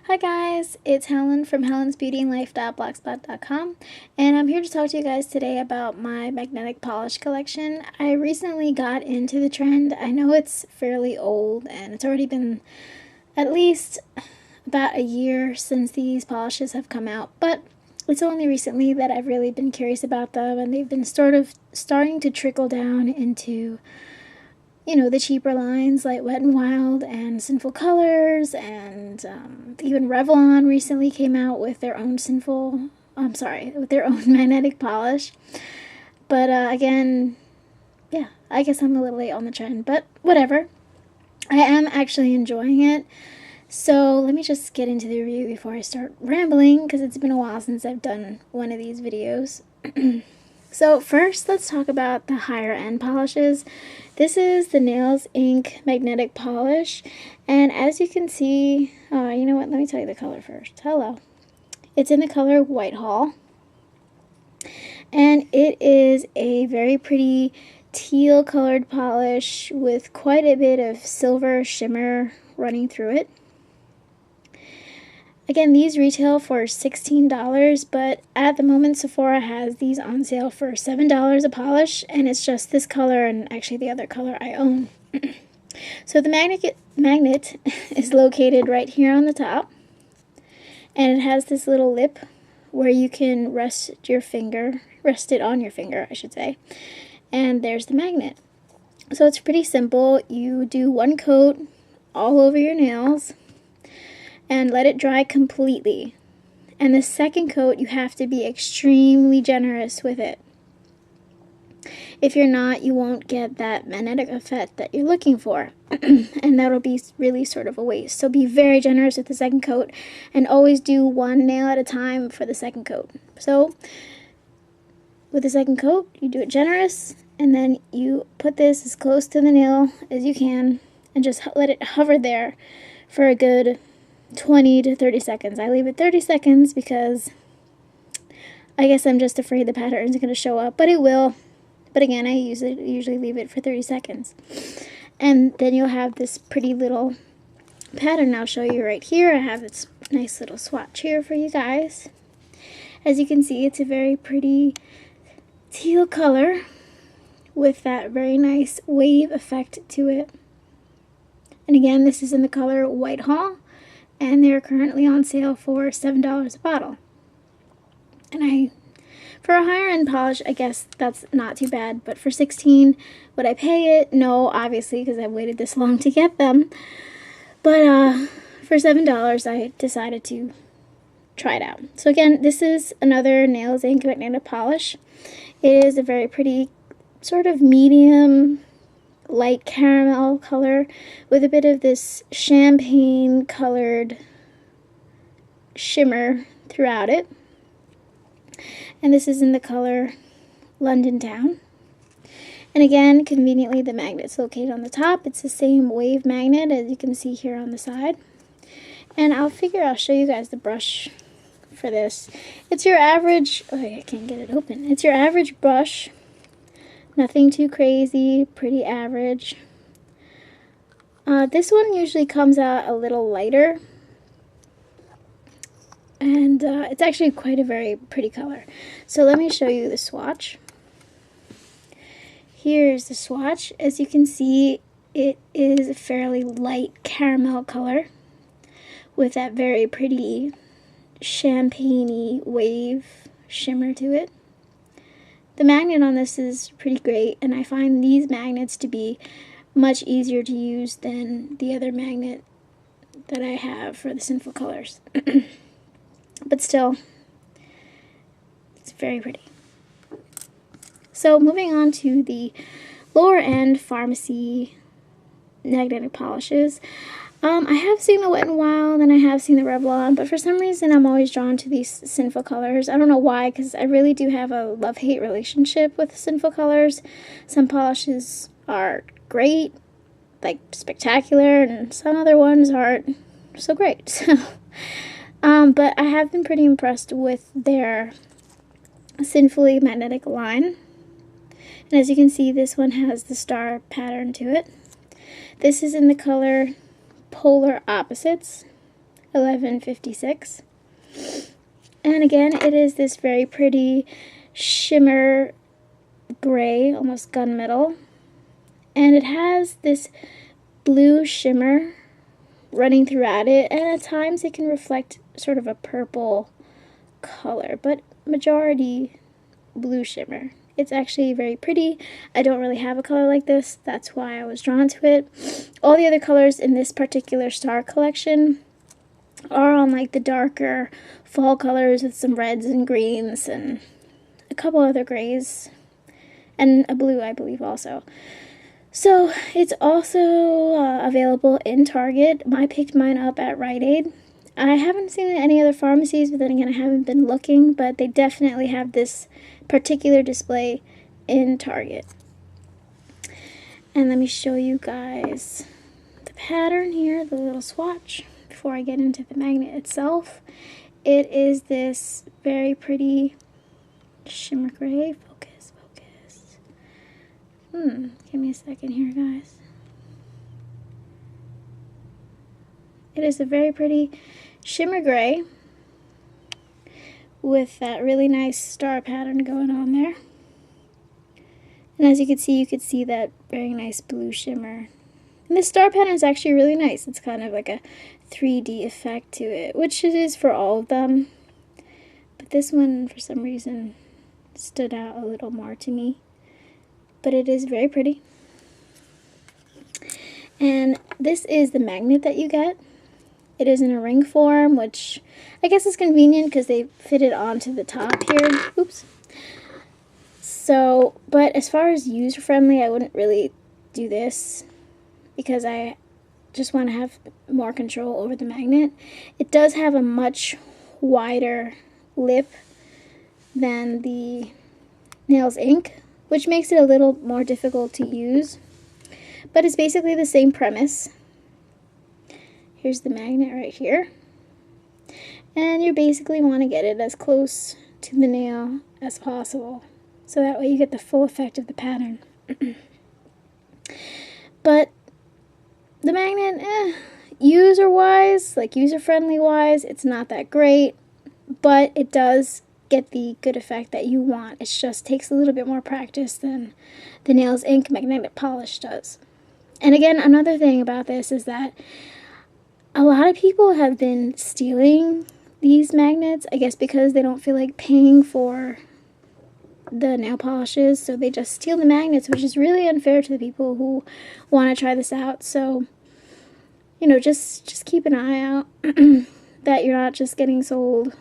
Hi guys, it's Helen from helensbeautyandlife.blogspot.com, and I'm here to talk to you guys today about my magnetic polish collection. I recently got into the trend. I know it's fairly old and it's already been at least about a year since these polishes have come out, but it's only recently that I've really been curious about them, and they've been sort of starting to trickle down into the cheaper lines like Wet n Wild and Sinful colors, and even Revlon recently came out with their own with their own magnetic polish. But again, yeah, I guess I'm a little late on the trend, but whatever. I am actually enjoying it. So let me just get into the review before I start rambling, because it's been a while since I've done one of these videos. So first, let's talk about the higher end polishes. This is the Nails Ink Magnetic Polish, and as you can see, you know what, let me tell you the color first. Hello. It's in the color Whitehall, and it is a very pretty teal colored polish with quite a bit of silver shimmer running through it. Again, these retail for $16, but at the moment Sephora has these on sale for $7 a polish, and it's just this color and actually the other color I own. So the magnet is located right here on the top, and it has this little lip where you can rest it on your finger, I should say, and there's the magnet. So it's pretty simple. You do one coat all over your nails and let it dry completely. And the second coat, you have to be extremely generous with it. If you're not, you won't get that magnetic effect that you're looking for. And that'll be really sort of a waste. So be very generous with the second coat, and always do one nail at a time for the second coat. So with the second coat, you do it generous, and then you put this as close to the nail as you can, and just let it hover there for a good 20 to 30 seconds. I leave it 30 seconds because I guess I'm just afraid the pattern isn't going to show up, but it will. But again, I usually leave it for 30 seconds. And then you'll have this pretty little pattern. I'll show you right here. I have this nice little swatch here for you guys. As you can see, it's a very pretty teal color with that very nice wave effect to it. And again, this is in the color Whitehall, and they're currently on sale for $7 a bottle. And for a higher end polish, I guess that's not too bad, but for $16, would I pay it? No, obviously, because I've waited this long to get them. But for $7, I decided to try it out. So again, this is another Nails Ink Magnetic Polish. It is a very pretty sort of medium light caramel color with a bit of this champagne colored shimmer throughout it. And this is in the color London Town. And again, conveniently, the magnet's located on the top. It's the same wave magnet as you can see here on the side. And I'll show you guys the brush for this. It's your average, I can't get it open. It's your average brush. Nothing too crazy, pretty average. This one usually comes out a little lighter, and it's actually quite a very pretty color. So let me show you the swatch. Here's the swatch. As you can see, it is a fairly light caramel color with that very pretty champagne-y wave shimmer to it. The magnet on this is pretty great, and I find these magnets to be much easier to use than the other magnet that I have for the Sinful colors. But still, it's very pretty. So moving on to the lower end pharmacy magnetic polishes. I have seen the Wet n Wild and I have seen the Revlon, but for some reason I'm always drawn to these Sinful colors. I don't know why, because I really do have a love-hate relationship with Sinful colors. Some polishes are great, like spectacular, and some other ones aren't so great. But I have been pretty impressed with their Sinfully magnetic line. And as you can see, this one has the star pattern to it. This is in the color Polar Opposites. $11.56. And again, it is this very pretty shimmer gray, almost gunmetal. And it has this blue shimmer running throughout it, and at times it can reflect sort of a purple color, but majority blue shimmer. It's actually very pretty. I don't really have a color like this. That's why I was drawn to it. All the other colors in this particular star collection are on like the darker fall colors with some reds and greens and a couple other grays and a blue, I believe, also. So it's also available in Target. I picked mine up at Rite Aid. I haven't seen it at any other pharmacies, but then again, I haven't been looking, but they definitely have this particular display in Target. And let me show you guys the pattern here, the little swatch, before I get into the magnet itself. It is this very pretty shimmer gray. Focus, focus. Give me a second here, guys. It is a very pretty shimmer gray with that really nice star pattern going on there. And as you can see that very nice blue shimmer. And this star pattern is actually really nice. It's kind of like a 3D effect to it, which it is for all of them. But this one, for some reason, stood out a little more to me. But it is very pretty. And this is the magnet that you get. It is in a ring form, which I guess is convenient because they fit it onto the top here. Oops. So, but as far as user-friendly, I wouldn't really do this because I just want to have more control over the magnet. It does have a much wider lip than the Nails Ink, which makes it a little more difficult to use. But it's basically the same premise. Here's the magnet right here. And you basically want to get it as close to the nail as possible. So that way you get the full effect of the pattern. But the magnet, user-wise, like user-friendly wise, it's not that great. But it does get the good effect that you want. It just takes a little bit more practice than the Nails Ink magnetic polish does. And again, another thing about this is that a lot of people have been stealing these magnets, I guess because they don't feel like paying for the nail polishes, so they just steal the magnets, which is really unfair to the people who want to try this out. So, you know, just keep an eye out that you're not just getting sold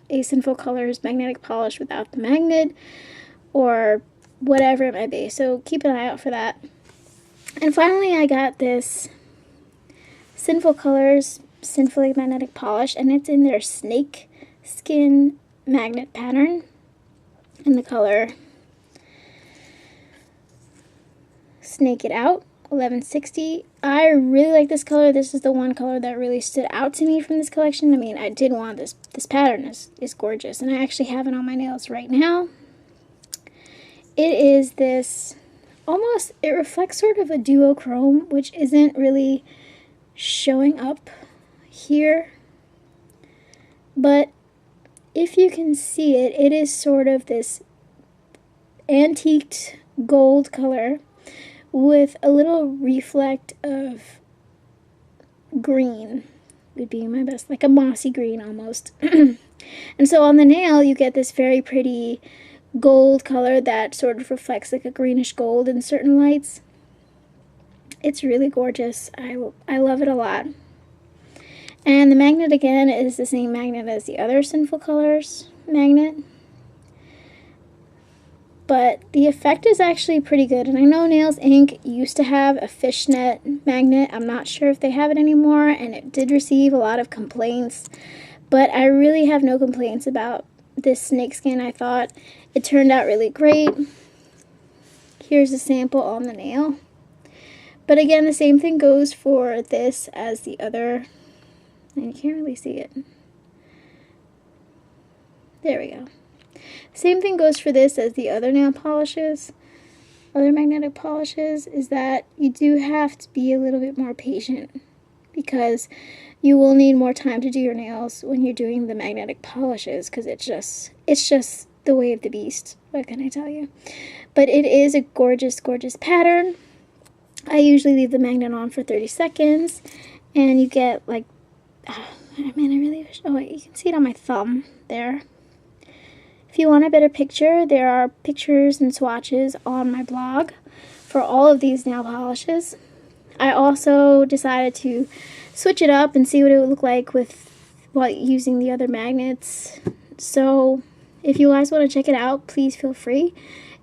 a Sinful Colors magnetic polish without the magnet or whatever it might be. So keep an eye out for that. And finally, I got this Sinful Colors Sinfully magnetic polish, and it's in their snake skin magnet pattern in the color Snake It Out 1160. I really like this color. This is the one color that really stood out to me from this collection. I mean, I did want this. This pattern is gorgeous, and I actually have it on my nails right now. It is this almost, it reflects sort of a duochrome, which isn't really showing up here, but if you can see it, it is sort of this antiqued gold color with a little reflect of green, would be my best, like a mossy green almost. And so on the nail you get this very pretty gold color that sort of reflects like a greenish gold in certain lights. It's really gorgeous. I love it a lot. And the magnet again is the same magnet as the other Sinful Colors magnet. But the effect is actually pretty good. And I know Nails Ink used to have a fishnet magnet. I'm not sure if they have it anymore, and it did receive a lot of complaints. But I really have no complaints about this snakeskin. I thought it turned out really great. Here's a sample on the nail. But again, the same thing goes for this as the other. And you can't really see it. There we go. Same thing goes for this as the other nail polishes, other magnetic polishes, is that you do have to be a little bit more patient because you will need more time to do your nails when you're doing the magnetic polishes, because it's just the way of the beast. What can I tell you? But it is a gorgeous, gorgeous pattern. I usually leave the magnet on for 30 seconds, and you get like, oh, man, I really wish, oh wait, you can see it on my thumb there. If you want a better picture, there are pictures and swatches on my blog for all of these nail polishes. I also decided to switch it up and see what it would look like while using the other magnets. So if you guys want to check it out, please feel free.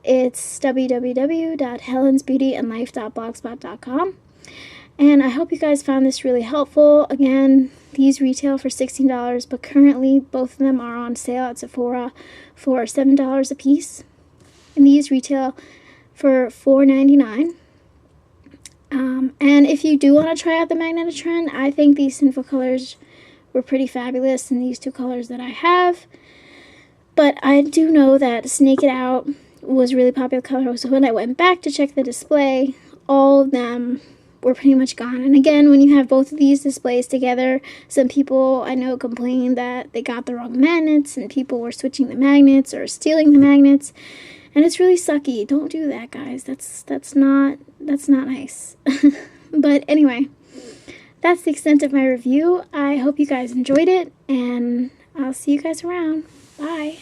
It's www.helensbeautyandlife.blogspot.com. And I hope you guys found this really helpful. Again, these retail for $16, but currently both of them are on sale at Sephora for $7 a piece. And these retail for $4.99. And if you do want to try out the magnetic trend, I think these Sinful colors were pretty fabulous in these two colors that I have. But I do know that Snake It Out was a really popular color, so when I went back to check the display, all of them were pretty much gone. And again, when you have both of these displays together, some people I know complained that they got the wrong magnets and people were switching the magnets or stealing the magnets, and it's really sucky. Don't do that, guys. That's not nice. But anyway, that's the extent of my review. I hope you guys enjoyed it, and I'll see you guys around. Bye.